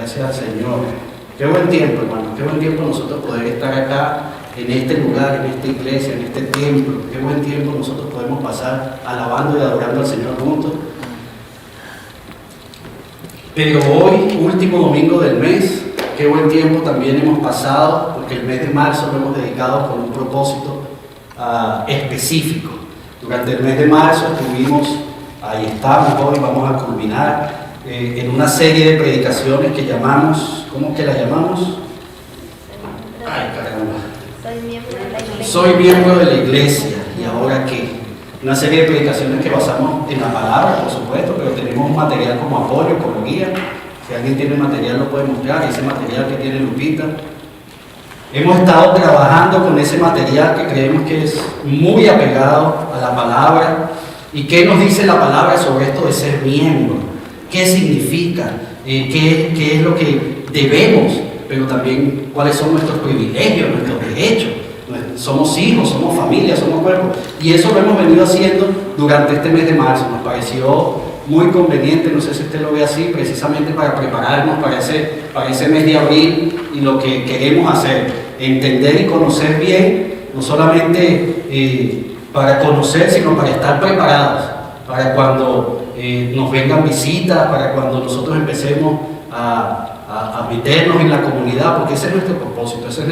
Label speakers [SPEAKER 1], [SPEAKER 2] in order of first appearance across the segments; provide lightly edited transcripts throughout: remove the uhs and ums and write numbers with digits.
[SPEAKER 1] Gracias al Señor. Qué buen tiempo, hermano. Qué buen tiempo nosotros poder estar acá, en este lugar, en esta iglesia, en este templo. Qué buen tiempo nosotros podemos pasar alabando y adorando al Señor juntos. Pero hoy, último domingo del mes, qué buen tiempo también hemos pasado, porque el mes de marzo lo hemos dedicado con un propósito específico. Durante el mes de marzo estuvimos, ahí estamos, hoy vamos a culminar en una serie de predicaciones que llamamos, ¿cómo que la llamamos? Ay, caramba. Soy miembro de la iglesia, ¿y ahora qué? Una serie de predicaciones que basamos en la palabra, por supuesto, pero tenemos un material como apoyo, como guía. Si alguien tiene material lo puede mostrar, ese material que tiene Lupita. Hemos estado trabajando con ese material que creemos que es muy apegado a la palabra. ¿Y qué nos dice la palabra sobre esto de ser miembro? ¿Qué significa? ¿Qué es lo que debemos? Pero también cuáles son nuestros privilegios, nuestros derechos. Somos hijos, somos familia, somos cuerpo. Y eso lo hemos venido haciendo durante este mes de marzo. Nos pareció muy conveniente, no sé si usted lo ve así, precisamente para prepararnos para ese mes de abril y lo que queremos hacer. Entender y conocer bien, no solamente para conocer, sino para estar preparados, para cuando nos vengan visitas, para cuando nosotros empecemos a meternos en la comunidad, porque ese es nuestro propósito, esa es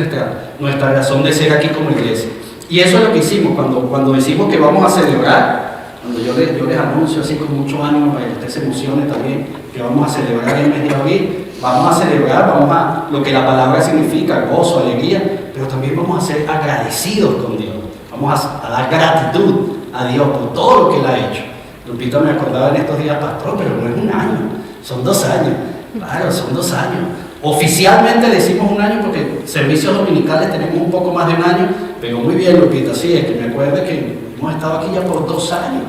[SPEAKER 1] nuestra razón de ser aquí como iglesia. Y eso es lo que hicimos cuando decimos que vamos a celebrar, cuando yo les anuncio así con mucho ánimo para que usted se emocione también, que vamos a celebrar el mes de abril, vamos a celebrar, lo que la palabra significa, gozo, alegría, pero también vamos a ser agradecidos con Dios, vamos a dar gratitud a Dios por todo lo que Él ha hecho. Lupita me acordaba en estos días, pastor, pero no es un año, son 2 años. Claro, son 2 años. Oficialmente decimos 1 año porque servicios dominicales tenemos un poco más de 1 año, pero muy bien, Lupita, sí, es que me acuerdo que hemos estado aquí ya por 2 años.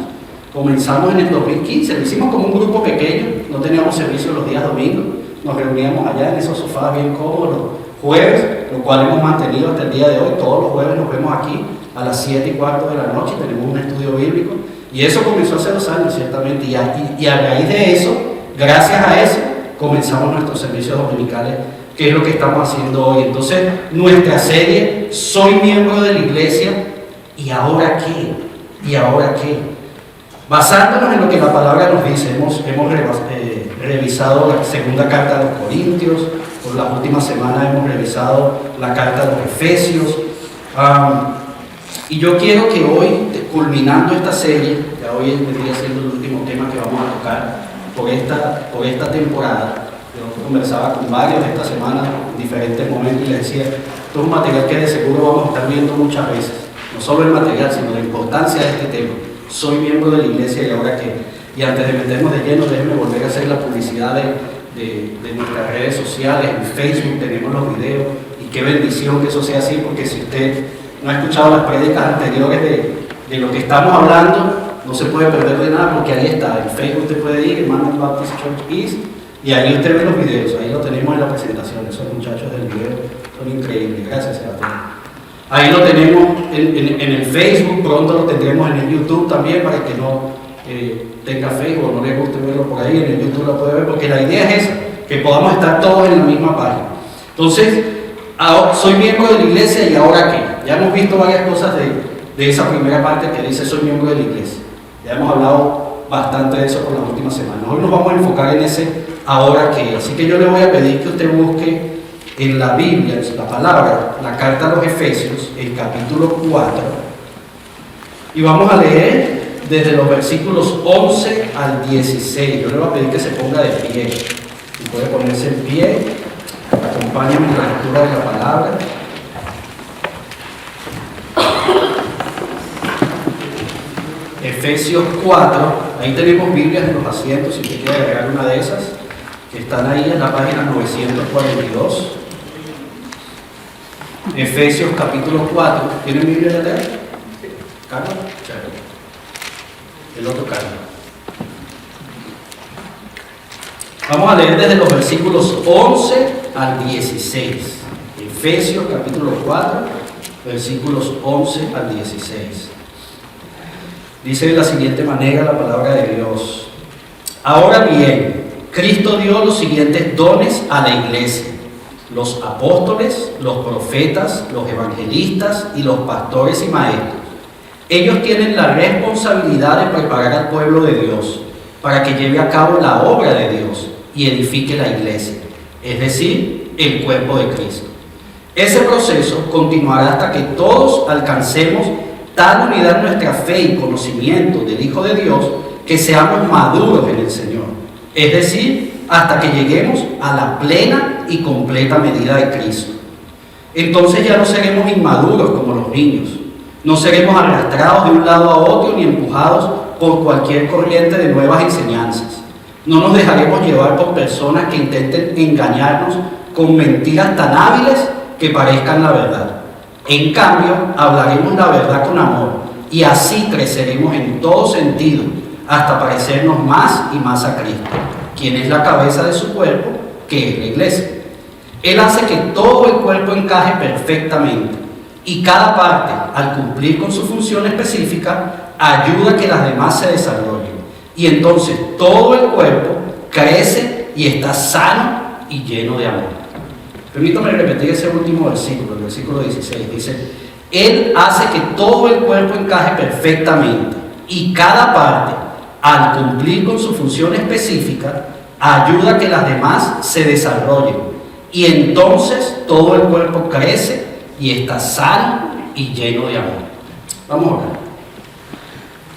[SPEAKER 1] Comenzamos en el 2015, lo hicimos como un grupo pequeño, no teníamos servicio los días domingos, nos reuníamos allá en esos sofás bien cómodos los jueves, lo cual hemos mantenido hasta el día de hoy. Todos los jueves nos vemos aquí a las 7:15 de la noche, tenemos un estudio bíblico, y eso comenzó hace 2 años, ciertamente, y a raíz de eso, gracias a eso, comenzamos nuestros servicios dominicales, que es lo que estamos haciendo hoy. Entonces, nuestra serie, soy miembro de la iglesia, ¿y ahora qué? ¿Y ahora qué? Basándonos en lo que la palabra nos dice, hemos revisado la segunda carta a los Corintios, por las últimas semanas hemos revisado la carta a los Efesios, y yo quiero que hoy, culminando esta serie, ya hoy vendría siendo el último tema que vamos a tocar por esta temporada. Yo conversaba con varios esta semana en diferentes momentos y les decía, esto es un material que de seguro vamos a estar viendo muchas veces, no solo el material, sino la importancia de este tema. Soy miembro de la iglesia, ¿y ahora qué? Y antes de meternos de lleno, déjenme volver a hacer la publicidad de nuestras redes sociales. En Facebook tenemos los videos, y qué bendición que eso sea así, porque si usted no ha escuchado las prédicas anteriores de lo que estamos hablando, no se puede perder de nada, porque ahí está. En Facebook usted puede ir, Emmanuel Baptist Church East, y ahí usted ve los videos, ahí lo tenemos en la presentación. Esos muchachos del video son increíbles. Gracias, Sebastián. Ahí lo tenemos en el Facebook, pronto lo tendremos en el YouTube también, para que no tenga Facebook o no le guste verlo por ahí, en el YouTube lo puede ver, porque la idea es esa, que podamos estar todos en la misma página. Entonces, soy miembro de la iglesia, ¿y ahora qué? Ya hemos visto varias cosas de esa primera parte que dice soy miembro de la iglesia. Ya hemos hablado bastante de eso por las últimas semanas. Hoy nos vamos a enfocar en ese ahora qué. Así que yo le voy a pedir que usted busque en la Biblia, en la palabra, la carta a los Efesios, el capítulo 4, y vamos a leer desde los versículos 11 al 16. Yo le voy a pedir que se ponga de pie, y puede ponerse en pie, acompáñenme en la lectura de la palabra. Efesios 4, ahí tenemos Biblias en los asientos, si usted quiere agregar una de esas, que están ahí en la página 942. Efesios capítulo 4, ¿tienen Biblia de leer? ¿Carlos? El otro Carlos. Vamos a leer desde los versículos 11 al 16. Efesios capítulo 4, versículos 11 al 16. Dice de la siguiente manera la palabra de Dios: ahora bien, Cristo dio los siguientes dones a la iglesia: los apóstoles, los profetas, los evangelistas y los pastores y maestros. Ellos tienen la responsabilidad de preparar al pueblo de Dios para que lleve a cabo la obra de Dios y edifique la iglesia, es decir, el cuerpo de Cristo. Ese proceso continuará hasta que todos alcancemos tal unidad en nuestra fe y conocimiento del Hijo de Dios que seamos maduros en el Señor, es decir, hasta que lleguemos a la plena y completa medida de Cristo. Entonces ya no seremos inmaduros como los niños, no seremos arrastrados de un lado a otro ni empujados por cualquier corriente de nuevas enseñanzas. No nos dejaremos llevar por personas que intenten engañarnos con mentiras tan hábiles que parezcan la verdad. En cambio, hablaremos la verdad con amor y así creceremos en todo sentido hasta parecernos más y más a Cristo, quien es la cabeza de su cuerpo, que es la iglesia. Él hace que todo el cuerpo encaje perfectamente y cada parte, al cumplir con su función específica, ayuda a que las demás se desarrollen. Y entonces todo el cuerpo crece y está sano y lleno de amor. Permítame repetir ese último versículo, el versículo 16. Dice: Él hace que todo el cuerpo encaje perfectamente y cada parte, al cumplir con su función específica, ayuda a que las demás se desarrollen. Y entonces todo el cuerpo crece y está sano y lleno de amor. Vamos a orar.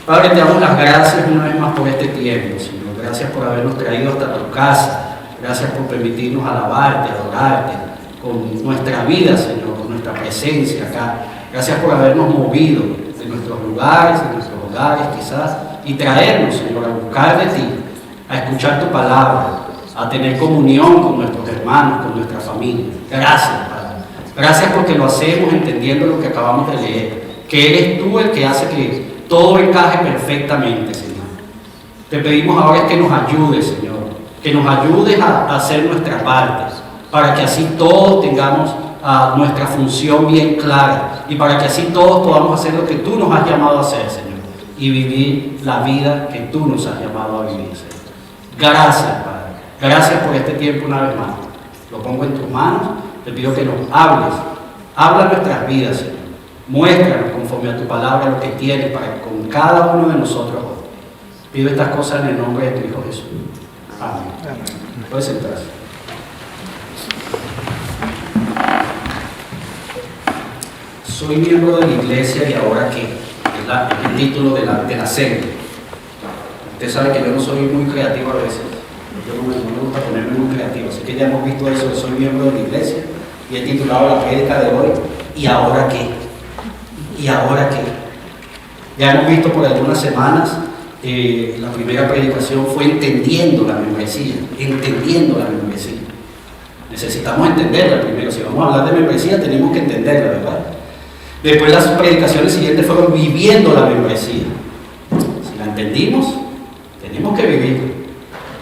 [SPEAKER 1] Padre, te damos las gracias una vez más por este tiempo, Señor. Gracias por habernos traído hasta tu casa. Gracias por permitirnos alabarte, adorarte con nuestra vida, Señor, con nuestra presencia acá. Gracias por habernos movido de nuestros lugares, de nuestros hogares quizás, y traernos, Señor, a buscar de ti, a escuchar tu palabra, a tener comunión con nuestros hermanos, con nuestra familia. Gracias, Padre. Gracias porque lo hacemos entendiendo lo que acabamos de leer, que eres tú el que hace que todo encaje perfectamente, Señor. Te pedimos ahora que nos ayudes, Señor, que nos ayudes a hacer nuestra parte, para que así todos tengamos nuestra función bien clara y para que así todos podamos hacer lo que tú nos has llamado a hacer, Señor, y vivir la vida que tú nos has llamado a vivir, Señor. Gracias, Padre. Gracias por este tiempo una vez más. Lo pongo en tus manos. Te pido que nos hables. Habla nuestras vidas, Señor. Muéstranos conforme a tu palabra lo que tienes para con cada uno de nosotros hoy. Pido estas cosas en el nombre de tu Hijo Jesús. Amén. Puedes sentarse. Soy miembro de la iglesia y ahora qué, es el título de la serie. Usted sabe que yo no soy muy creativo a veces. Yo no me gusta ponerme muy creativo, así que ya hemos visto eso. Soy miembro de la iglesia y he titulado la prédica de hoy: ¿y ahora qué? ¿Y ahora qué? Ya hemos visto por algunas semanas, la primera predicación fue entendiendo la membresía, entendiendo la membresía. Necesitamos entenderla primero. Si vamos a hablar de membresía, tenemos que entenderla, ¿verdad? Después las predicaciones siguientes fueron viviendo la membresía. Si la entendimos, tenemos que vivirla.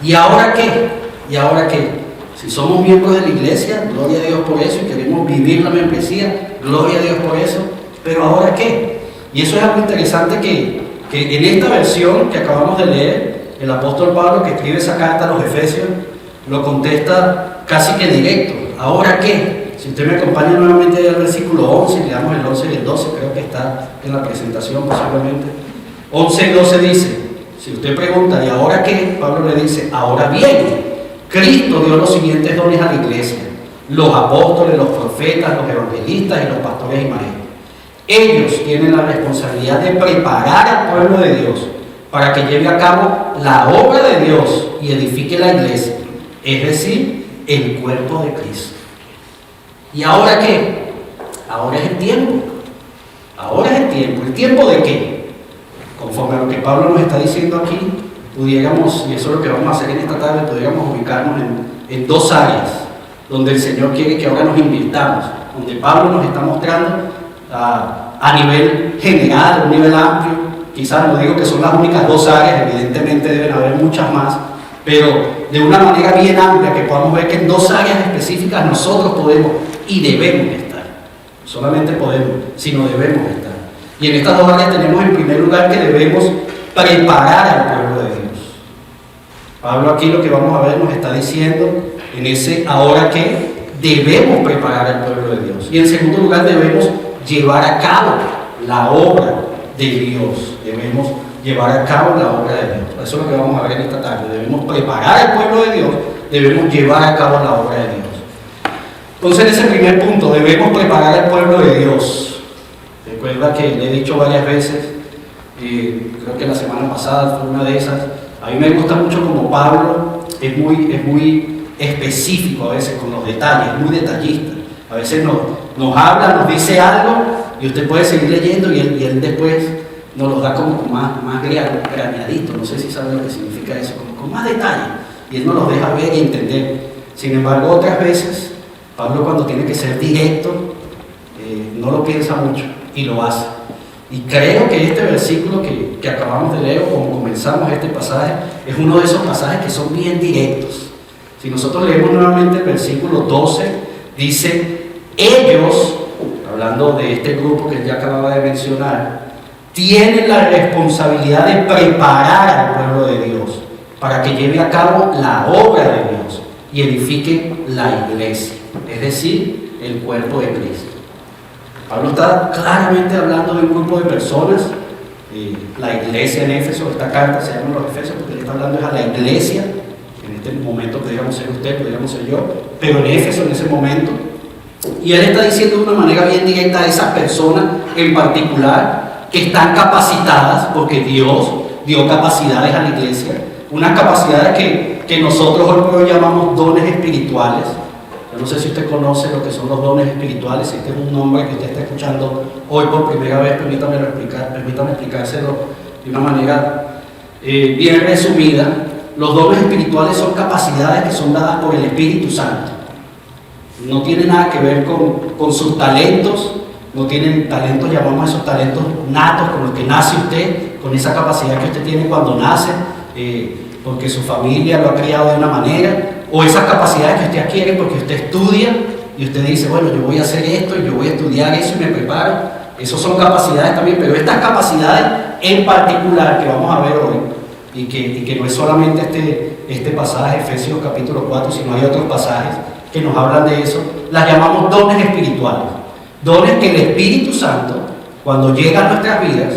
[SPEAKER 1] ¿Y ahora qué? ¿Y ahora qué? Si somos miembros de la iglesia, gloria a Dios por eso, y queremos vivir la membresía, gloria a Dios por eso, pero ¿ahora qué? Y eso es algo interesante que en esta versión que acabamos de leer, el apóstol Pablo, que escribe esa carta a los Efesios, lo contesta casi que directo. ¿Ahora qué? Si usted me acompaña nuevamente al versículo 11, le damos el 11 y el 12, creo que está en la presentación posiblemente. 11 y 12 dice, si usted pregunta, ¿y ahora qué? Pablo le dice, ahora bien, Cristo dio los siguientes dones a la iglesia: los apóstoles, los profetas, los evangelistas y los pastores y maestros. Ellos tienen la responsabilidad de preparar al pueblo de Dios para que lleve a cabo la obra de Dios y edifique la iglesia, es decir, el cuerpo de Cristo. ¿Y ahora qué? Ahora es el tiempo. Ahora es el tiempo. ¿El tiempo de qué? Conforme a lo que Pablo nos está diciendo aquí, pudiéramos, y eso es lo que vamos a hacer en esta tarde, pudiéramos ubicarnos en dos áreas donde el Señor quiere que ahora nos invirtamos, donde Pablo nos está mostrando a nivel general, a un nivel amplio. Quizás no digo que son las únicas dos áreas, evidentemente deben haber muchas más, pero de una manera bien amplia, que podamos ver que en dos áreas específicas nosotros podemos y debemos estar. No solamente podemos, sino debemos estar. Y en estas dos áreas tenemos en primer lugar que debemos preparar al pueblo de Dios. Pablo aquí lo que vamos a ver nos está diciendo en ese ahora que debemos preparar al pueblo de Dios. Y en segundo lugar debemos llevar a cabo la obra de Dios. Debemos llevar a cabo la obra de Dios. Eso es lo que vamos a ver esta tarde. Debemos preparar al pueblo de Dios, debemos llevar a cabo la obra de Dios. Entonces, en ese primer punto, debemos preparar al pueblo de Dios. Recuerda que le he dicho varias veces, creo que la semana pasada fue una de esas. A mí me gusta mucho como Pablo es muy específico a veces con los detalles, muy detallista. A veces nos habla, nos dice algo y usted puede seguir leyendo y él después nos lo da como más graneadito. No sé si saben lo que significa eso, con más detalle. Y él nos los deja ver y entender. Sin embargo, otras veces, Pablo cuando tiene que ser directo, no lo piensa mucho y lo hace. Y creo que este versículo que acabamos de leer, como comenzamos este pasaje, es uno de esos pasajes que son bien directos. Si nosotros leemos nuevamente el versículo 12, dice, ellos, hablando de este grupo que ya acababa de mencionar, tienen la responsabilidad de preparar al pueblo de Dios para que lleve a cabo la obra de Dios y edifique la iglesia, es decir, el cuerpo de Cristo. Pablo está claramente hablando de un grupo de personas, la iglesia en Éfeso, esta carta se llama los Efesios porque le está hablando es a la iglesia, en este momento podríamos ser usted, podríamos ser yo, pero en Éfeso en ese momento, y él está diciendo de una manera bien directa a esas personas en particular que están capacitadas, porque Dios dio capacidades a la iglesia, unas capacidades que nosotros hoy por hoy llamamos dones espirituales. Yo no sé si usted conoce lo que son los dones espirituales. Este es un nombre que usted está escuchando hoy por primera vez. Permítame explicárselo de una manera bien resumida. Los dones espirituales son capacidades que son dadas por el Espíritu Santo. No tiene nada que ver con sus talentos. No tienen talentos, llamamos a esos talentos natos con los que nace usted, con esa capacidad que usted tiene cuando nace, porque su familia lo ha criado de una manera. O esas capacidades que usted adquiere porque usted estudia y usted dice, bueno, yo voy a hacer esto y yo voy a estudiar eso y me preparo. Esas son capacidades también, pero estas capacidades en particular que vamos a ver hoy y que no es solamente este pasaje, Efesios capítulo 4, sino hay otros pasajes que nos hablan de eso, las llamamos dones espirituales. Dones que el Espíritu Santo, cuando llega a nuestras vidas,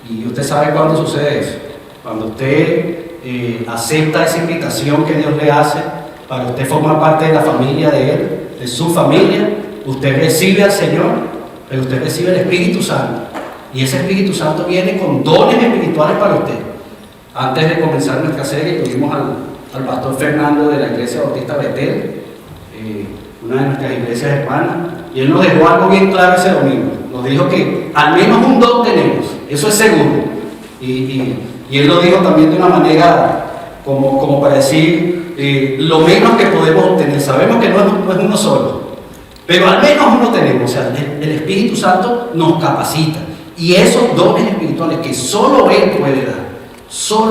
[SPEAKER 1] y usted sabe cuándo sucede eso, cuando usted acepta esa invitación que Dios le hace para usted formar parte de la familia de Él, de su familia, usted recibe al Señor, pero usted recibe el Espíritu Santo. Y ese Espíritu Santo viene con dones espirituales para usted. Antes de comenzar nuestra serie, tuvimos al pastor Fernando de la Iglesia Bautista Betel, una de nuestras iglesias hermanas, y él nos dejó algo bien claro ese domingo. Nos dijo que al menos un don tenemos, eso es seguro. Y él lo dijo también de una manera como para decir lo menos que podemos obtener. Sabemos que no es uno solo, pero al menos uno tenemos. O sea, el Espíritu Santo nos capacita. Y esos dones espirituales que solo Él puede dar, son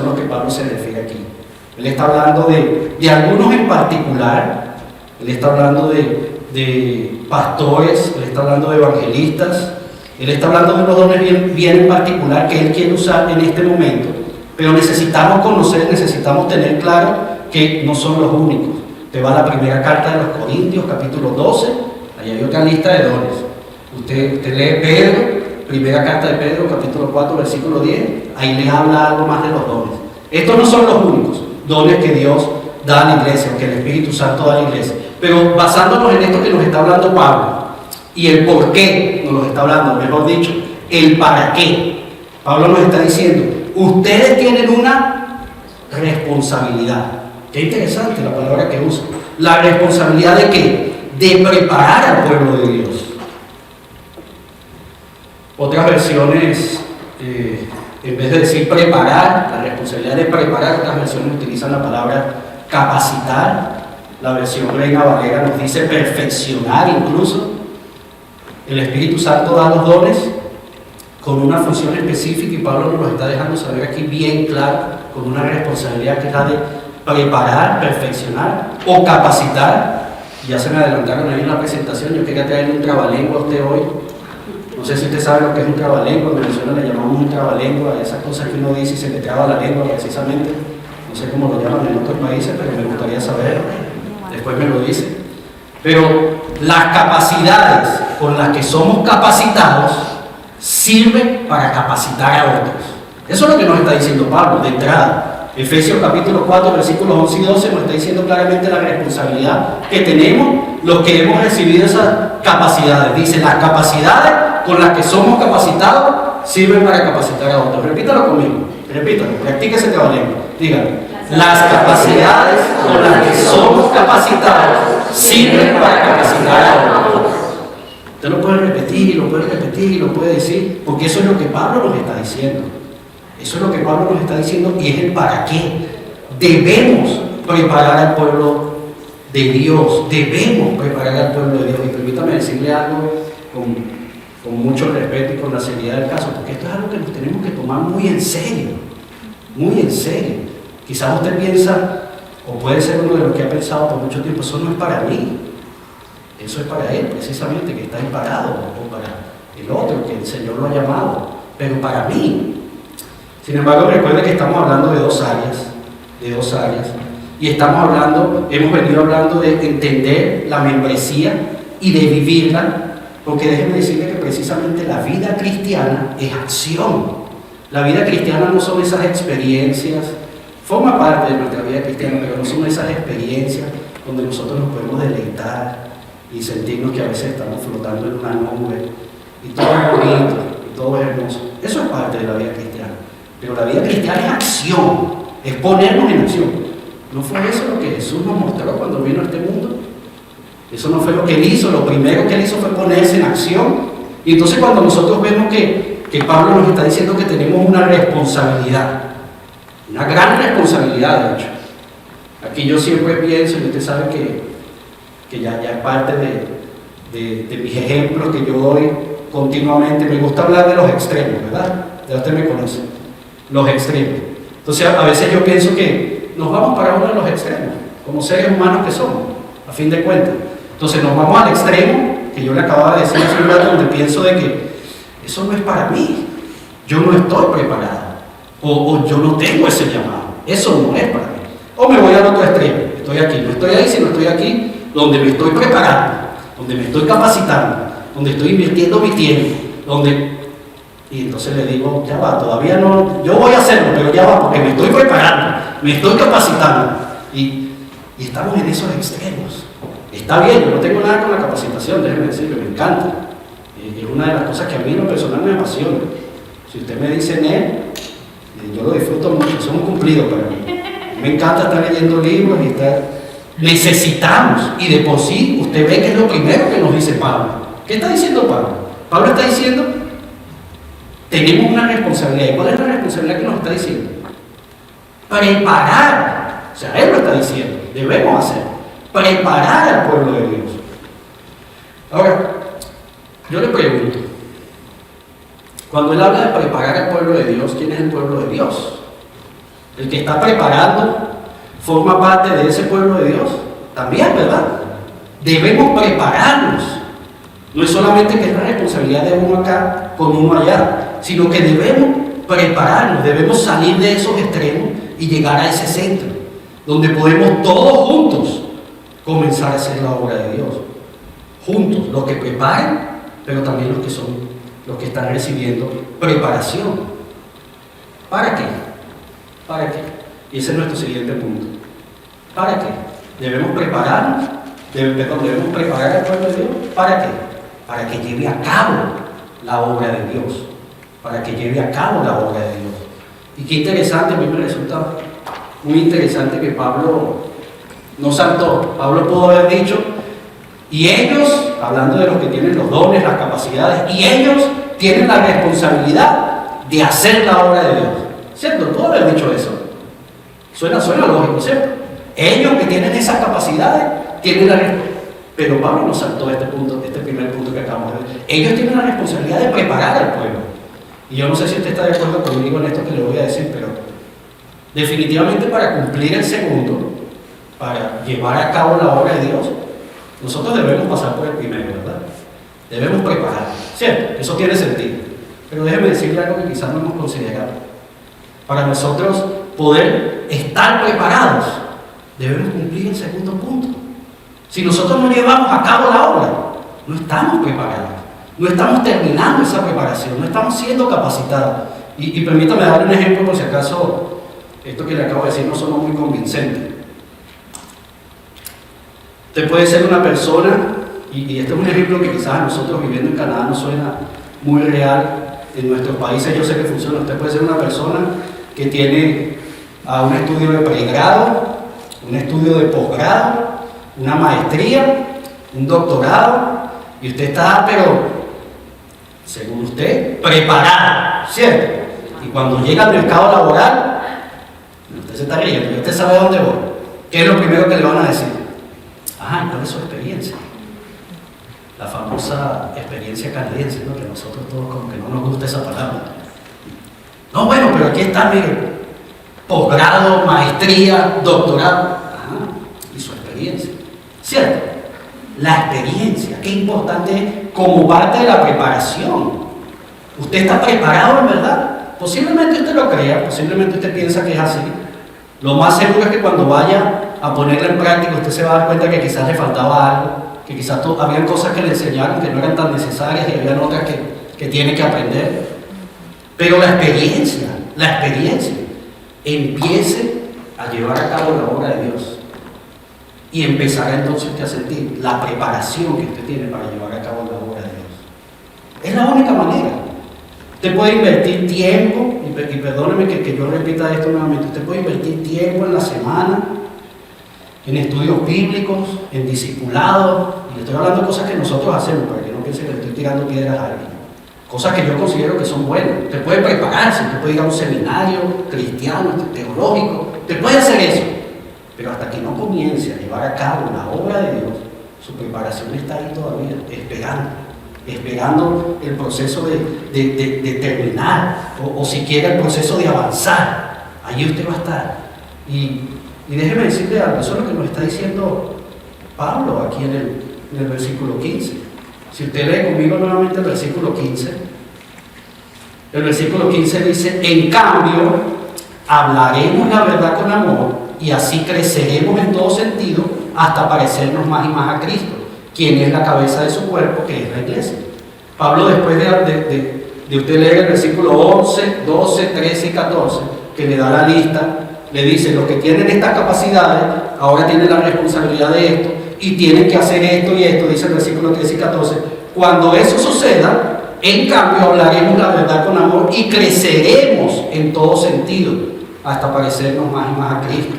[SPEAKER 1] los que Pablo se refiere aquí. Él está hablando de algunos en particular. Él está hablando de pastores, él está hablando de evangelistas, él está hablando de unos dones bien en particular que él quiere usar en este momento, pero necesitamos conocer, necesitamos tener claro que no son los únicos. Te va a la primera carta de los Corintios, capítulo 12, ahí hay otra lista de dones. Usted lee Pedro, primera carta de Pedro, capítulo 4, versículo 10, ahí le habla algo más de los dones. Estos no son los únicos dones que Dios da a la iglesia, o que el Espíritu Santo da a la iglesia. Pero basándonos en esto que nos está hablando Pablo, y el por qué nos lo está hablando, mejor dicho, el para qué. Pablo nos está diciendo, ustedes tienen una responsabilidad. Qué interesante la palabra que usa. La responsabilidad de ¿qué? De preparar al pueblo de Dios. Otras versiones, en vez de decir preparar, la responsabilidad de preparar, otras versiones utilizan la palabra capacitar. La versión Reina Valera nos dice perfeccionar incluso. El Espíritu Santo da los dones con una función específica y Pablo nos lo está dejando saber aquí bien claro, con una responsabilidad que es la de preparar, perfeccionar o capacitar. Ya se me adelantaron ahí en la presentación, yo quería traerle un trabalengua a usted hoy. No sé si usted sabe lo que es un trabalengua, en Venezuela le llamamos un trabalengua, esas cosas que uno dice y se le traba la lengua precisamente. No sé cómo lo llaman en otros países, pero me gustaría saber. Después me lo dicen. Pero las capacidades con las que somos capacitados sirven para capacitar a otros. Eso es lo que nos está diciendo Pablo de entrada. Efesios capítulo 4, versículos 11 y 12 nos está diciendo claramente la responsabilidad que tenemos los que hemos recibido esas capacidades. Dice, las capacidades con las que somos capacitados sirven para capacitar a otros. Repítalo conmigo, repítalo, practíquese ese lengua. Dígalo. Las capacidades con las que somos capacitados sirven para capacitar a otros. Usted lo puede repetir y lo puede repetir y lo puede decir, porque eso es lo que Pablo nos está diciendo. Eso es lo que Pablo nos está diciendo y es el para qué. Debemos preparar al pueblo de Dios. Debemos preparar al pueblo de Dios. Y permítame decirle algo con mucho respeto y con la seriedad del caso, porque esto es algo que nos tenemos que tomar muy en serio. Muy en serio. Quizás usted piensa, o puede ser uno de los que ha pensado por mucho tiempo, eso no es para mí. Eso es para él, precisamente, que está ahí parado, o para el otro, que el Señor lo ha llamado. Pero para mí. Sin embargo, recuerde que estamos hablando de dos áreas, y hemos venido hablando de entender la membresía y de vivirla, porque déjenme decirle que precisamente la vida cristiana es acción. La vida cristiana no son esas experiencias, forma parte de nuestra vida cristiana, pero no son esas experiencias donde nosotros nos podemos deleitar y sentirnos que a veces estamos flotando en una nube, y todo es bonito, y todo es hermoso. Eso es parte de la vida cristiana. Pero la vida cristiana es acción, es ponernos en acción. ¿No fue eso lo que Jesús nos mostró cuando vino a este mundo? Eso no fue lo que Él hizo. Lo primero que Él hizo fue ponerse en acción. Y entonces cuando nosotros vemos que Pablo nos está diciendo que tenemos una responsabilidad, una gran responsabilidad, de hecho. Aquí yo siempre pienso, y usted sabe que ya es parte de mis ejemplos que yo doy continuamente. Me gusta hablar de los extremos, ¿verdad? Ya usted me conoce. Los extremos. Entonces a veces yo pienso que nos vamos para uno de los extremos, como seres humanos que somos, a fin de cuentas. Entonces nos vamos al extremo, que yo le acababa de decir hace un rato, donde pienso de que eso no es para mí, yo no estoy preparado, o yo no tengo ese llamado, eso no es para mí. O me voy al otro extremo, estoy aquí, no estoy ahí, sino estoy aquí, donde me estoy preparando, donde me estoy capacitando, donde estoy invirtiendo mi tiempo, y entonces le digo, ya va, todavía no, yo voy a hacerlo, pero ya va, porque me estoy preparando, me estoy capacitando. Y estamos en esos extremos. Está bien, yo no tengo nada con la capacitación, déjenme decirle, me encanta. Es una de las cosas que a mí en lo personal me apasiona. Si usted me dice yo lo disfruto mucho, eso es un cumplido para mí. Me encanta estar leyendo libros y necesitamos, y de por sí, usted ve que es lo primero que nos dice Pablo. ¿Qué está diciendo Pablo? Pablo está diciendo, tenemos una responsabilidad. ¿Y cuál es la responsabilidad que nos está diciendo? Preparar. O sea, Él lo está diciendo. Debemos hacer. Preparar al pueblo de Dios. Ahora, yo le pregunto, cuando Él habla de preparar al pueblo de Dios, ¿quién es el pueblo de Dios? El que está preparando forma parte de ese pueblo de Dios. También, ¿verdad? Debemos prepararnos. No es solamente que es la responsabilidad de uno acá con uno allá, sino que debemos prepararnos, debemos salir de esos extremos y llegar a ese centro, donde podemos todos juntos comenzar a hacer la obra de Dios. Juntos, los que preparan, pero también los que están recibiendo preparación. ¿Para qué? ¿Para qué? Y ese es nuestro siguiente punto. ¿Para qué? Debemos prepararnos, debemos preparar al pueblo de Dios. ¿Para qué? Para que lleve a cabo la obra de Dios. Para que lleve a cabo la obra de Dios. Y qué interesante, a mí me resulta muy interesante que Pablo no saltó. Pablo pudo haber dicho, y ellos, hablando de los que tienen los dones, las capacidades, y ellos tienen la responsabilidad de hacer la obra de Dios. ¿Cierto? Pudo haber dicho eso. Suena lógico, ¿cierto? Ellos que tienen esas capacidades, tienen la responsabilidad. Pero Pablo no saltó este primer punto que acabamos de ver. Ellos tienen la responsabilidad de preparar al pueblo. Y yo no sé si usted está de acuerdo conmigo en esto que le voy a decir, pero definitivamente para cumplir el segundo, para llevar a cabo la obra de Dios, nosotros debemos pasar por el primero, ¿verdad? Debemos preparar, ¿cierto? Eso tiene sentido. Pero déjeme decirle algo que quizás no hemos considerado. Para nosotros poder estar preparados, debemos cumplir el segundo punto. Si nosotros no llevamos a cabo la obra, no estamos preparados, no estamos terminando esa preparación, no estamos siendo capacitados. Y permítame darle un ejemplo por si acaso esto que le acabo de decir no suena muy convincente. Usted puede ser una persona, y este es un ejemplo que quizás a nosotros viviendo en Canadá no suena muy real, en nuestros países yo sé que funciona. Usted puede ser una persona que tiene un estudio de pregrado, un estudio de posgrado, una maestría, un doctorado, y usted está, pero, según usted, preparado, ¿cierto? Y cuando llega al mercado laboral, usted se está riendo, y usted sabe a dónde voy. ¿Qué es lo primero que le van a decir? Ajá, ¿cuál es su experiencia? La famosa experiencia canadiense, ¿no? Que nosotros todos como que no nos gusta esa palabra. No, bueno, pero aquí está, mire, posgrado, maestría, doctorado. Ajá, y su experiencia, ¿cierto? La experiencia, qué importante es como parte de la preparación. ¿Usted está preparado en verdad? Posiblemente usted lo crea, posiblemente usted piensa que es así. Lo más seguro es que cuando vaya a ponerla en práctica, usted se va a dar cuenta que quizás le faltaba algo, que quizás habían cosas que le enseñaron que no eran tan necesarias y habían otras que tiene que aprender. Pero la experiencia, empiece a llevar a cabo la obra de Dios. Y empezará entonces usted a sentir la preparación que usted tiene para llevar a cabo la obra de Dios. Es la única manera. Usted puede invertir tiempo, y perdóneme que yo repita esto nuevamente, usted puede invertir tiempo en la semana, en estudios bíblicos, en discipulado, y le estoy hablando de cosas que nosotros hacemos, para que no piense que le estoy tirando piedras a alguien. Cosas que yo considero que son buenas. Usted puede prepararse, usted puede ir a un seminario cristiano, teológico, usted puede hacer eso. Pero hasta que no comience a llevar a cabo la obra de Dios, su preparación está ahí todavía, esperando el proceso de terminar, o siquiera el proceso de avanzar. Allí usted va a estar. Y déjeme decirle algo, eso es lo que nos está diciendo Pablo aquí en el versículo 15. Si usted lee conmigo nuevamente el versículo 15, el versículo 15 dice: en cambio, hablaremos la verdad con amor, y así creceremos en todo sentido hasta parecernos más y más a Cristo, quien es la cabeza de su cuerpo, que es la iglesia. Pablo, después de usted leer el versículo 11, 12, 13 y 14, que le da la lista, le dice: los que tienen estas capacidades ahora tienen la responsabilidad de esto y tienen que hacer esto y esto, dice el versículo 13 y 14. Cuando eso suceda, en cambio hablaremos la verdad con amor y creceremos en todo sentido hasta parecernos más y más a Cristo,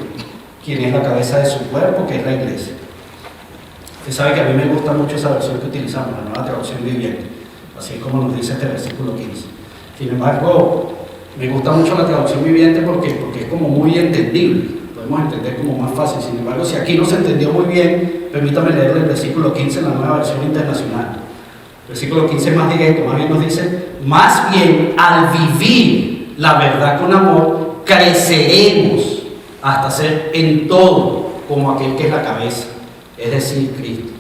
[SPEAKER 1] quien es la cabeza de su cuerpo, que es la iglesia. Usted sabe que a mí me gusta mucho esa versión que utilizamos, la Nueva Traducción Viviente, así como nos dice este versículo 15. Sin embargo, me gusta mucho la Traducción Viviente porque es como muy entendible, podemos entender como más fácil. Sin embargo, si aquí no se entendió muy bien, permítame leer el versículo 15 en la Nueva Versión Internacional. El versículo 15 es más directo, más bien nos dice: más bien al vivir la verdad con amor, creceremos hasta ser en todo como aquel que es la cabeza, es decir, Cristo.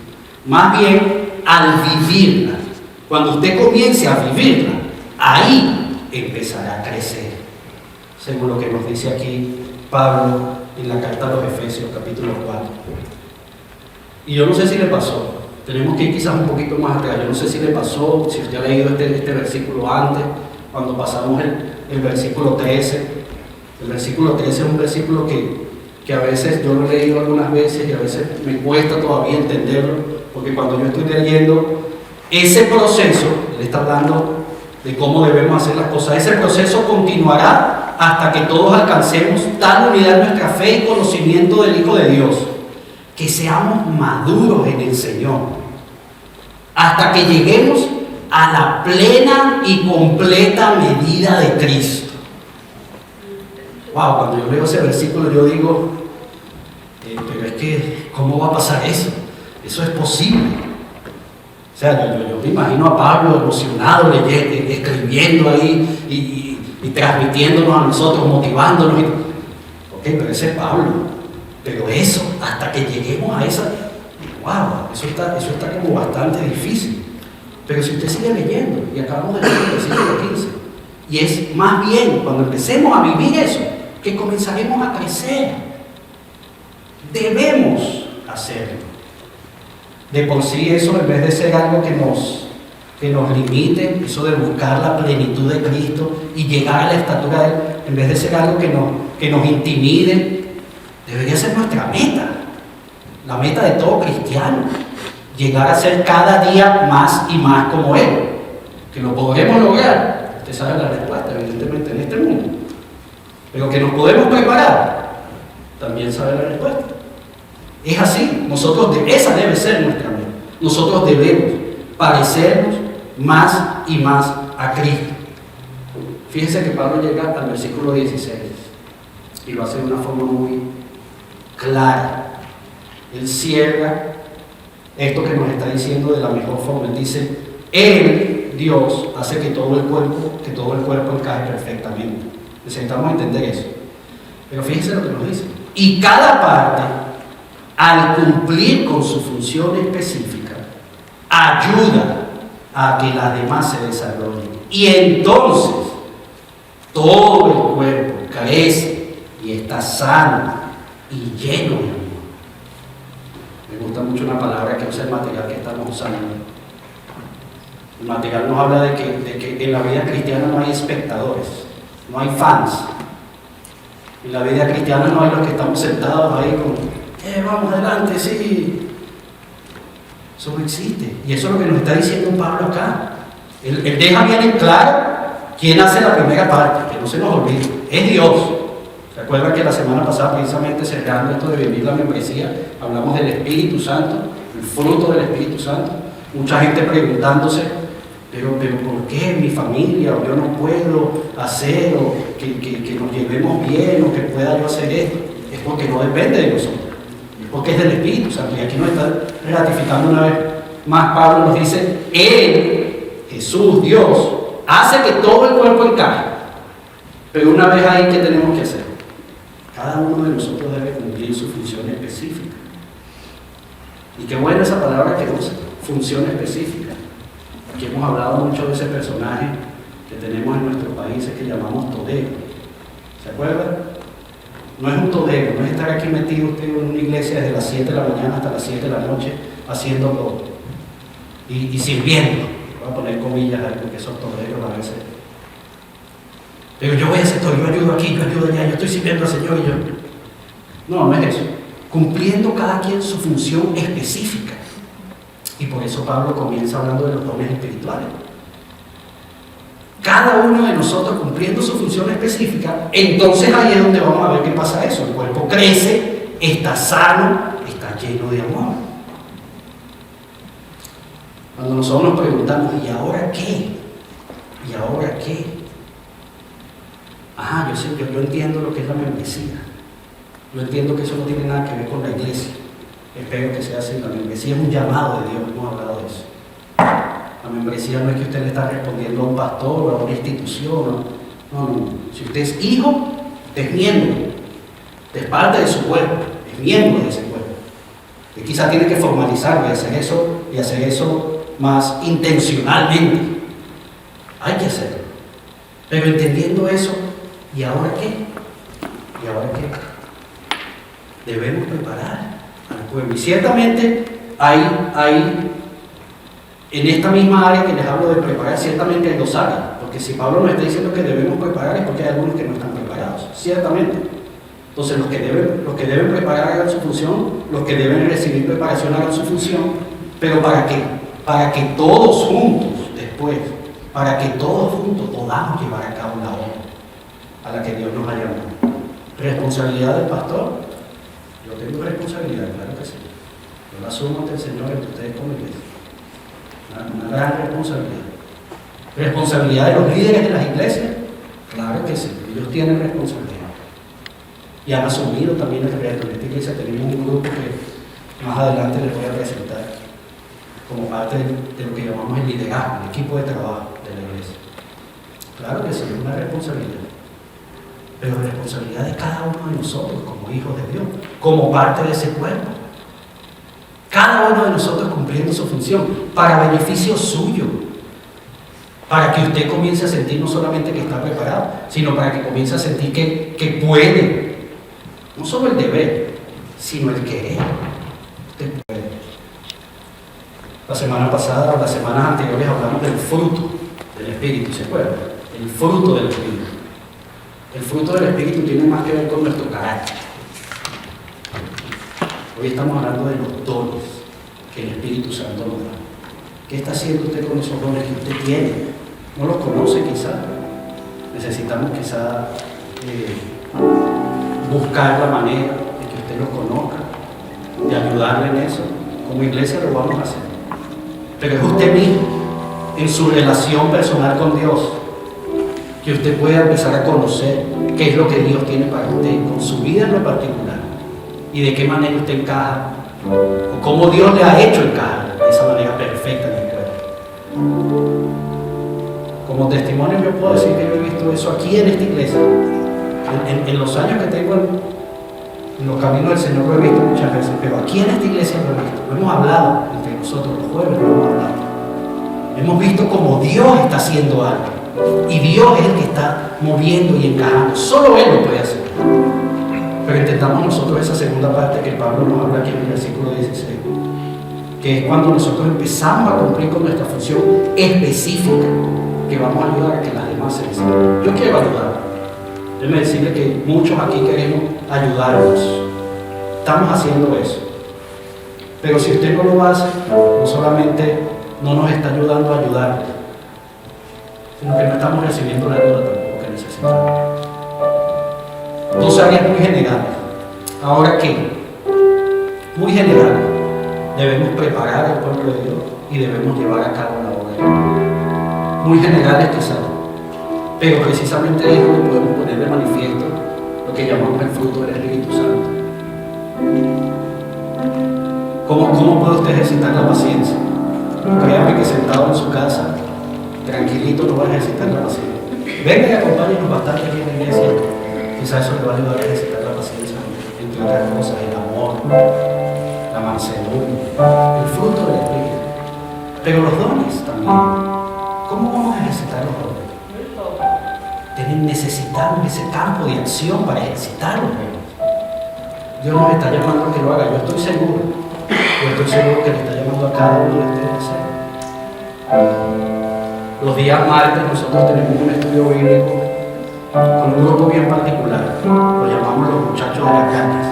[SPEAKER 1] Más bien al vivirla, cuando usted comience a vivirla, ahí empezará a crecer, según lo que nos dice aquí Pablo en la carta a los Efesios, capítulo 4. Y yo no sé si le pasó, tenemos que ir quizás un poquito más atrás. Yo no sé si le pasó, si usted ha leído este versículo antes, cuando pasamos el versículo 13. El versículo 13 es un versículo que a veces yo lo he leído algunas veces y a veces me cuesta todavía entenderlo, porque cuando yo estoy leyendo ese proceso, él está hablando de cómo debemos hacer las cosas. Ese proceso continuará hasta que todos alcancemos tal unidad en nuestra fe y conocimiento del Hijo de Dios, que seamos maduros en el Señor, hasta que lleguemos a la plena y completa medida de Cristo. Wow, cuando yo leo ese versículo yo digo, pero es que, ¿cómo va a pasar eso? Eso es posible. O sea, yo me imagino a Pablo emocionado, leyendo, escribiendo ahí y transmitiéndonos a nosotros, motivándonos. Ok, pero ese es Pablo. Pero eso, hasta que lleguemos a esa, wow, eso está como bastante difícil. Pero si usted sigue leyendo, y acabamos de leer el versículo 15, y es más bien, cuando empecemos a vivir eso, que comenzaremos a crecer. Debemos hacerlo. De por sí eso, en vez de ser algo que nos limite, eso de buscar la plenitud de Cristo y llegar a la estatura de Él, en vez de ser algo que nos intimide, debería ser nuestra meta, la meta de todo cristiano, llegar a ser cada día más y más como Él. Que lo podremos lograr, usted sabe la respuesta, evidentemente, en este mundo, pero que nos podemos preparar, también sabe la respuesta. Es así, esa debe ser nuestra meta. Nosotros debemos parecernos más y más a Cristo. Fíjense que Pablo llega al versículo 16 y lo hace de una forma muy clara. Él cierra esto que nos está diciendo de la mejor forma. Él dice: Él, Dios, hace que todo el cuerpo encaje perfectamente. Necesitamos entender eso. Pero fíjense lo que nos dice. Y cada parte, al cumplir con su función específica, ayuda a que las demás se desarrollen. Y entonces, todo el cuerpo crece y está sano y lleno de amor. Me gusta mucho una palabra que usa el material que estamos usando. El material nos habla de que en la vida cristiana no hay espectadores, no hay fans. En la vida cristiana no hay los que estamos sentados ahí con vamos adelante, sí. Eso no existe. Y eso es lo que nos está diciendo Pablo acá. Él deja bien en claro quién hace la primera parte, que no se nos olvide. Es Dios. ¿Se acuerdan que la semana pasada, precisamente cerrando esto de vivir la membresía, hablamos del Espíritu Santo, el fruto del Espíritu Santo? Mucha gente preguntándose, pero ¿por qué mi familia o yo no puedo hacer o que nos llevemos bien o que pueda yo hacer esto? Es porque no depende de nosotros, es porque es del Espíritu Santo. Y aquí nos está ratificando una vez más. Pablo nos dice: Él, Jesús, Dios, hace que todo el cuerpo encaje. Pero una vez ahí, ¿qué tenemos que hacer? Cada uno de nosotros debe cumplir su función específica. Y qué buena esa palabra que usa, función específica. Aquí hemos hablado mucho de ese personaje que tenemos en nuestro país, que llamamos todero. ¿Se acuerdan? No es un todero, no es estar aquí metido usted en una iglesia desde las 7 de la mañana hasta las 7 de la noche haciendo todo y sirviendo. Voy a poner comillas ahí porque esos toderos a veces. Pero yo voy a hacer todo, yo ayudo aquí, yo ayudo allá, yo estoy sirviendo al Señor y yo. No es eso. Cumpliendo cada quien su función específica. Y por eso Pablo comienza hablando de los dones espirituales. Cada uno de nosotros cumpliendo su función específica, entonces ahí es donde vamos a ver qué pasa eso. El cuerpo crece, está sano, está lleno de amor. Cuando nosotros nos preguntamos, ¿y ahora qué? ¿Y ahora qué? Yo entiendo lo que es la membresía. Yo entiendo que eso no tiene nada que ver con la iglesia. Espero que sea así. La membresía es un llamado de Dios, hemos hablado de eso. La membresía no es que usted le está respondiendo a un pastor o a una institución. No. Si usted es hijo, usted es miembro. Usted es parte de su cuerpo, es miembro de ese cuerpo. Usted quizá tiene que formalizarlo y hacer eso más intencionalmente. Hay que hacerlo. Pero entendiendo eso, ¿y ahora qué? ¿Y ahora qué? Debemos preparar al pueblo. Y ciertamente hay en esta misma área que les hablo de preparar, ciertamente hay dos áreas. Porque si Pablo nos está diciendo que debemos preparar es porque hay algunos que no están preparados, ciertamente. Entonces los que deben preparar hagan su función, los que deben recibir preparación hagan su función. ¿Pero para qué? Para que todos juntos después, para que todos juntos podamos llevar a cabo la obra a la que Dios nos ha llamado. ¿Responsabilidad del pastor? Yo tengo responsabilidad, claro que sí. Yo la asumo ante el Señor, ante ustedes como iglesia. Una gran responsabilidad. ¿Responsabilidad de los líderes de las iglesias? Claro que sí, ellos tienen responsabilidad. Y han asumido también el reto. En esta iglesia tenemos un grupo que más adelante les voy a presentar como parte de lo que llamamos el liderazgo, el equipo de trabajo de la iglesia. Claro que sí, es una responsabilidad. Pero la responsabilidad de cada uno de nosotros como hijos de Dios, como parte de ese cuerpo. Cada uno de nosotros cumpliendo su función para beneficio suyo. para que usted comience a sentir no solamente que está preparado, sino para que comience a sentir que puede, no solo el deber, sino el querer. Usted puede. La semana pasada o las semanas anteriores hablamos del fruto del Espíritu, ¿se acuerdan? El fruto del Espíritu. El fruto del Espíritu tiene más que ver con nuestro carácter. Hoy estamos hablando de los dones que el Espíritu Santo nos da. ¿Qué está haciendo usted con esos dones que usted tiene? ¿No los conoce quizá? Necesitamos quizá buscar la manera de que usted los conozca, de ayudarle en eso. Como iglesia lo vamos a hacer. Pero es usted mismo, en su relación personal con Dios, que usted pueda empezar a conocer qué es lo que Dios tiene para usted, con su vida en lo particular, y de qué manera usted encaja, o cómo Dios le ha hecho encajar de esa manera perfecta en el cuerpo. Como testimonio yo puedo decir que yo he visto eso aquí en esta iglesia. En los años que tengo en los caminos del Señor lo he visto muchas veces, pero aquí en esta iglesia lo he visto. Lo hemos hablado entre nosotros los jueves, lo hemos hablado. Hemos visto cómo Dios está haciendo algo. Y Dios es el que está moviendo y encajando. Solo Él lo puede hacer. Pero intentamos nosotros esa segunda parte que Pablo nos habla aquí en el versículo 16, que es cuando nosotros empezamos a cumplir con nuestra función específica, que vamos a ayudar a que las demás se reciban. Yo quiero ayudar. Déjeme decirle que muchos aquí queremos ayudarnos. Estamos haciendo eso. Pero si usted no lo hace, no solamente no nos está ayudando a ayudar, sino que no estamos recibiendo la ayuda tampoco que necesitamos. Dos áreas muy generales. Ahora, ¿qué? Muy generales. Debemos preparar al pueblo de Dios y debemos llevar a cabo la obra de Dios. Muy generales quizás, pero precisamente ahí es donde podemos poner de manifiesto lo que llamamos el fruto del Espíritu Santo. ¿Cómo puede usted ejercitar la paciencia? Créame que sentado en su casa, tranquilito, no va a ejercitar la paciencia. Venga y acompáñenos bastante aquí en la iglesia. Quizás eso le va a ayudar a ejercitar la paciencia, entre otras cosas, el amor, la mansedumbre, el fruto del Espíritu. Pero los dones también. ¿Cómo vamos a ejercitar los dones? Necesitamos ese campo de acción para ejercitar los dones. Dios nos está llamando a que lo haga. Yo estoy seguro que le está llamando a cada uno de ustedes. Los días martes nosotros tenemos un estudio bíblico con un grupo bien particular. Lo llamamos los muchachos de las granjas.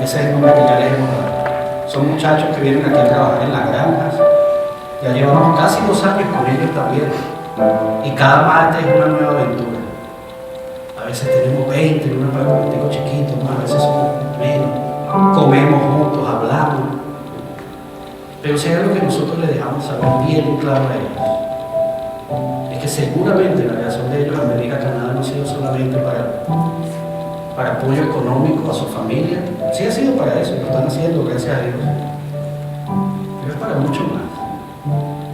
[SPEAKER 1] Ese es el nombre que ya les hemos dado. Son muchachos que vienen aquí a trabajar en las granjas. Ya llevamos casi 2 años con ellos también. Y cada martes es una nueva aventura. A veces tenemos 20 en un apartamento chiquito, a veces son menos. Comemos juntos, hablamos. Pero si hay algo que nosotros les dejamos saber bien claro a ellos, es que seguramente la relación de ellos a venir a Canadá no ha sido solamente para apoyo económico a su familia. Sí ha sido para eso, lo están haciendo, gracias a Dios. Pero es para mucho más.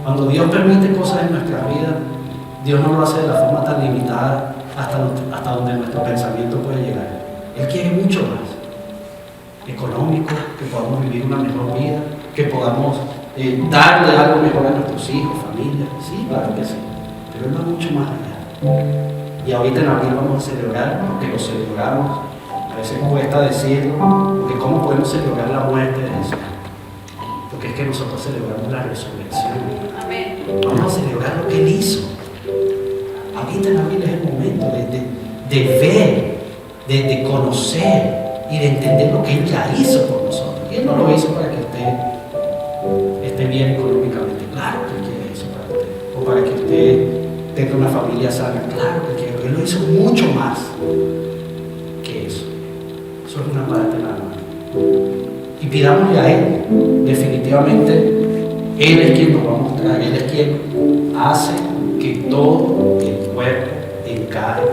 [SPEAKER 1] Cuando Dios permite cosas en nuestra vida, Dios no lo hace de la forma tan limitada hasta donde nuestro pensamiento puede llegar. Él quiere mucho más. Económico, que podamos vivir una mejor vida, que podamos darle algo mejor a nuestros hijos, familia. Sí, claro que sí. Pero Él va mucho más allá. Y ahorita en abril vamos a celebrar, porque lo celebramos. A veces cuesta decirlo, porque ¿cómo podemos celebrar la muerte de Jesús? Porque es que nosotros celebramos la resurrección. Amén. Vamos a celebrar lo que Él hizo. Ahorita en abril es el momento de ver, de conocer y de entender lo que Él ya hizo por nosotros. Y Él no lo hizo para que usted esté bien económicamente. Claro que Él quiere eso para usted. O para que usted tenga una familia sana. Claro que quiere. Pero Él lo hizo mucho más que eso. Eso es una parte nada más. Y pidámosle a Él. Definitivamente, Él es quien nos va a mostrar. Él es quien hace que todo el cuerpo encaje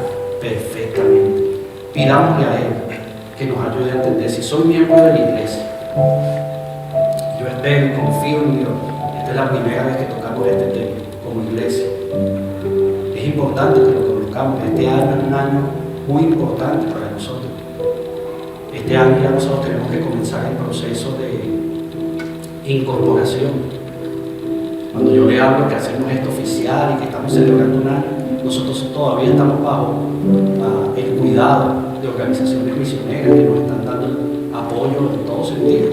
[SPEAKER 1] perfectamente. Pidámosle a Él que nos ayude a entender. Si soy miembro de la iglesia, yo espero y confío en Dios. Esta es la primera vez que tocamos este tema como iglesia. Es importante que lo conozcamos. Este año es un año muy importante para nosotros. Este año ya nosotros tenemos que comenzar el proceso de incorporación. Cuando yo le hablo que hacemos esto oficial y que estamos celebrando un año, nosotros todavía estamos bajo el cuidado de organizaciones misioneras que nos están dando apoyo en todo sentido,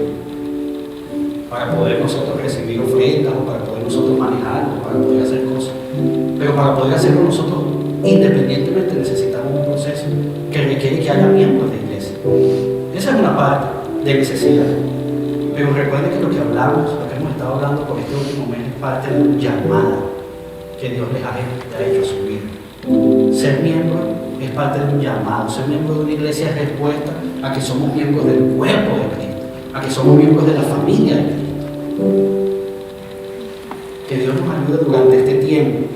[SPEAKER 1] para poder nosotros recibir ofrendas o para poder nosotros manejarlo, para poder hacer cosas. Pero para poder hacerlo nosotros independientemente necesitamos un proceso que requiere que haya miembros de iglesia. Esa es una parte de necesidad. Pero recuerden que lo que hablamos, lo que hemos estado hablando por este último mes es parte de un llamado que Dios les ha hecho a su vida. Ser miembro es parte de un llamado. Ser miembro de una iglesia es respuesta a que somos miembros del cuerpo de Cristo, a que somos miembros de la familia de Cristo. Que Dios nos ayude durante este tiempo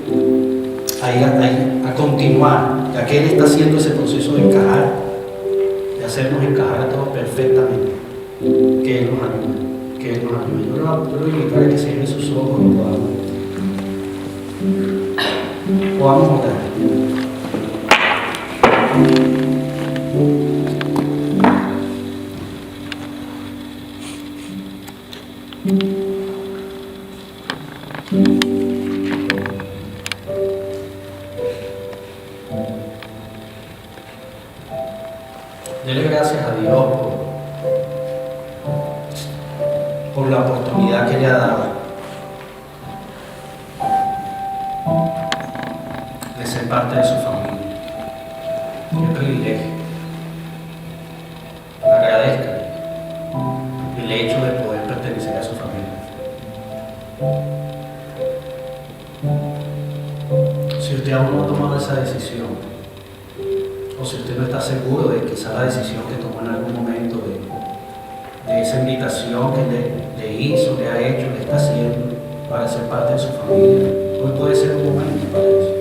[SPEAKER 1] a continuar, ya que Él está haciendo ese proceso de encajar, de hacernos encajar a todos perfectamente. Que Él nos ayude, que Él nos ayude. Yo lo voy a invitar a que cierren sus ojos y podamos orar. Dele gracias a Dios por la oportunidad que le ha dado de ser parte de su familia. Qué privilegio. Agradezca el hecho de poder pertenecer a su familia. Si usted aún no ha tomado esa decisión, o si usted no está seguro de quizá la decisión que tomó en algún momento de esa invitación que le hizo, le ha hecho, le está haciendo para ser parte de su familia, hoy puede ser un momento para eso.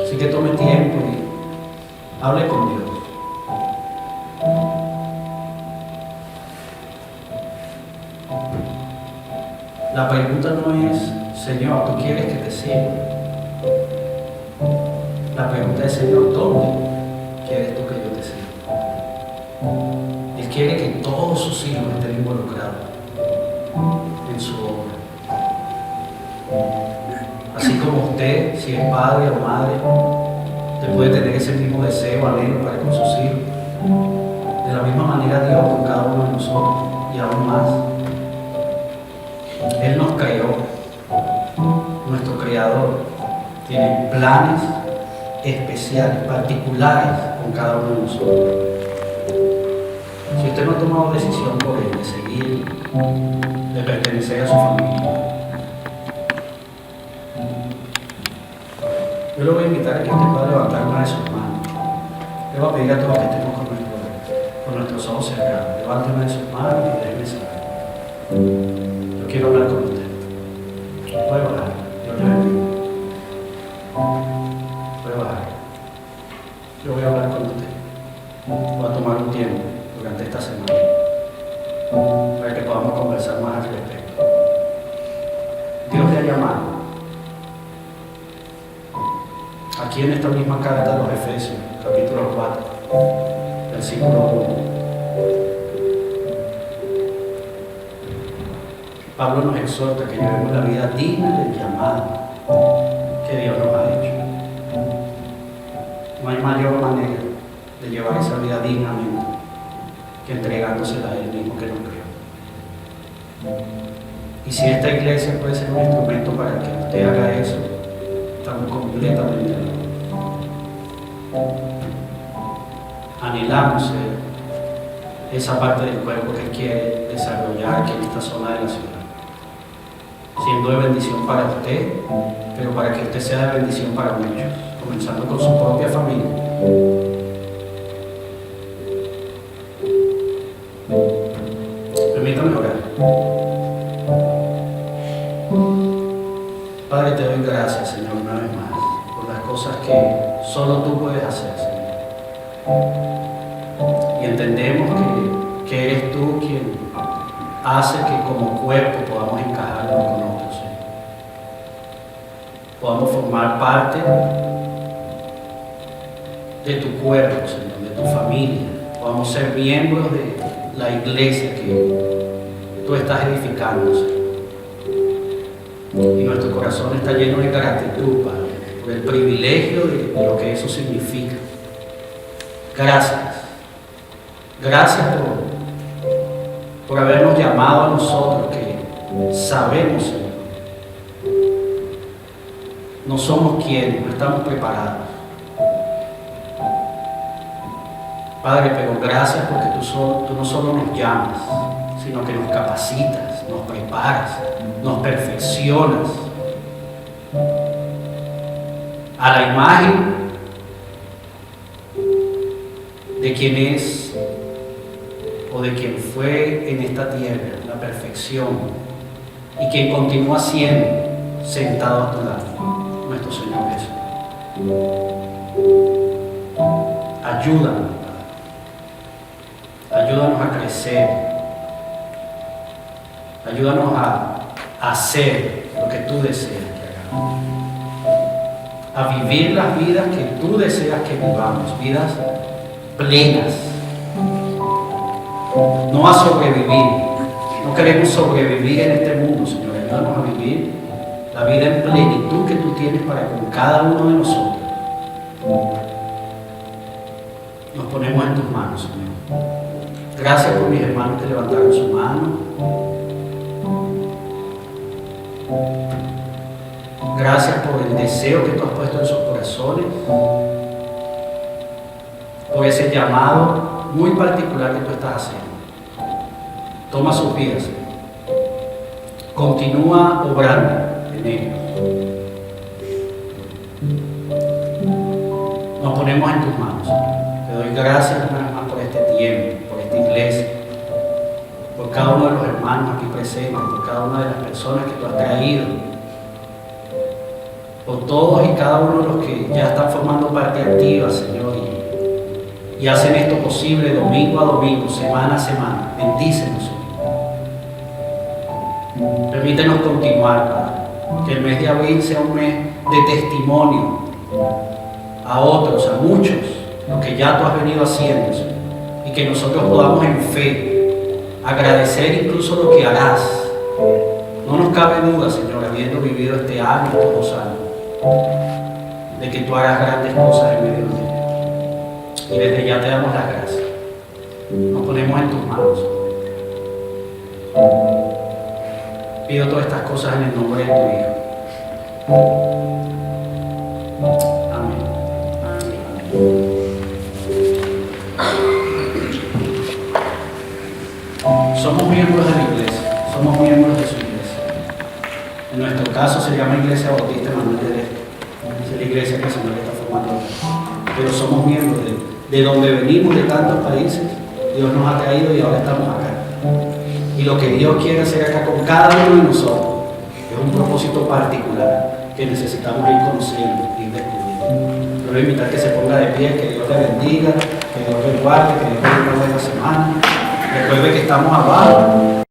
[SPEAKER 1] Así que tome tiempo y hable con Dios. La pregunta no es, Señor, ¿tú quieres que te siga? La pregunta es, Señor, ¿dónde quieres tú que yo te siga? Él quiere que todos sus hijos estén involucrados en su obra. Así como usted, si es padre o madre, usted puede tener ese mismo deseo, anhelo para con sus hijos. De la misma manera Dios con cada uno de nosotros y aún más. Él nos creó, nuestro Creador tiene planes especiales, particulares con cada uno de nosotros. Si usted no ha tomado decisión por él de seguir, de pertenecer a su familia, yo lo voy a invitar a que usted pueda levantar una de sus manos. Le voy a pedir a todos que estemos con nuestros ojos cerrados. Levante una de sus manos y déjeme saber. Yo quiero hablar con usted. Voy a orar. Dios le bendiga. Voy a orar. Yo voy a hablar con usted. Voy a tomar un tiempo durante esta semana para que podamos conversar más al respecto. Dios le ha llamado. Aquí en esta misma carta de los Efesios, capítulo 4, versículo 1. Pablo nos exhorta que llevemos la vida digna del llamado que Dios nos ha hecho. No hay mayor manera de llevar esa vida dignamente que entregándosela a Él mismo que nos creó. Y si esta iglesia puede ser un instrumento para que usted haga eso, estamos completamente locos. Anhelamos ser esa parte del cuerpo que quiere desarrollar aquí en esta zona de la ciudad, siendo de bendición para usted, pero para que usted sea de bendición para muchos, comenzando con su propia familia. Permítame orar. Padre, te doy gracias, Señor, una vez más, por las cosas que solo tú puedes hacer, Señor. Y entendemos que eres tú quien hace que como cuerpo podamos encajar unos con otros, Señor. Podamos formar parte de tu cuerpo, Señor, de tu familia. Podamos ser miembros de la iglesia que tú estás edificando, Señor. Y nuestro corazón está lleno de gratitud, Padre, por el privilegio de lo que eso significa. Gracias. Gracias por habernos llamado a nosotros, que sabemos, Señor, no somos quienes, no estamos preparados. Padre, pero gracias porque tú no solo nos llamas, sino que nos capacitas, nos preparas, nos perfeccionas a la imagen de quien es o de quien fue en esta tierra, la perfección, y quien continúa siendo sentado a tu lado, nuestro Señor Jesús. Ayúdanos, ayúdanos a crecer, ayúdanos a hacer lo que tú deseas que hagamos, a vivir las vidas que tú deseas que vivamos, vidas plenas, no a sobrevivir. No queremos sobrevivir en este mundo, Señor. Ayúdanos a vivir la vida en plenitud que tú tienes para con cada uno de nosotros. Nos ponemos en tus manos, Señor. Gracias por mis hermanos que levantaron su mano. Gracias por el deseo que tú has puesto en sus corazones, por ese llamado muy particular que tú estás haciendo. Toma sus vidas, Señor. Continúa obrando en ellos. Nos ponemos en tus manos, Señor. Te doy gracias una vez más por este tiempo, por esta iglesia, por cada uno de los hermanos aquí presentes, por cada una de las personas que tú has traído, por todos y cada uno de los que ya están formando parte activa, Señor, y hacen esto posible domingo a domingo, semana a semana. Bendícenos, Señor. Permítenos continuar, Padre. Que el mes de abril sea un mes de testimonio a otros, a muchos, lo que ya tú has venido haciendo, Señor. Y que nosotros podamos en fe agradecer incluso lo que harás. No nos cabe duda, Señor, habiendo vivido este año, estos 2 años, de que tú harás grandes cosas en medio de ellos. Y desde ya te damos las gracias. Nos ponemos en tus manos. Pido todas estas cosas en el nombre de tu Hijo. Amén. Somos miembros de la iglesia. Somos miembros de su iglesia. En nuestro caso se llama Iglesia Bautista Manuel de Este. Es la iglesia que el Señor está formando. Pero somos miembros de donde venimos, de tantos países. Dios nos ha traído y ahora estamos acá. Y lo que Dios quiere hacer acá con cada uno de nosotros es un propósito particular que necesitamos ir conociendo, ir descubriendo. Yo voy a invitar que se ponga de pie, que Dios le bendiga, que Dios le guarde, que Dios le dé una buena semana. Recuerde que estamos abajo.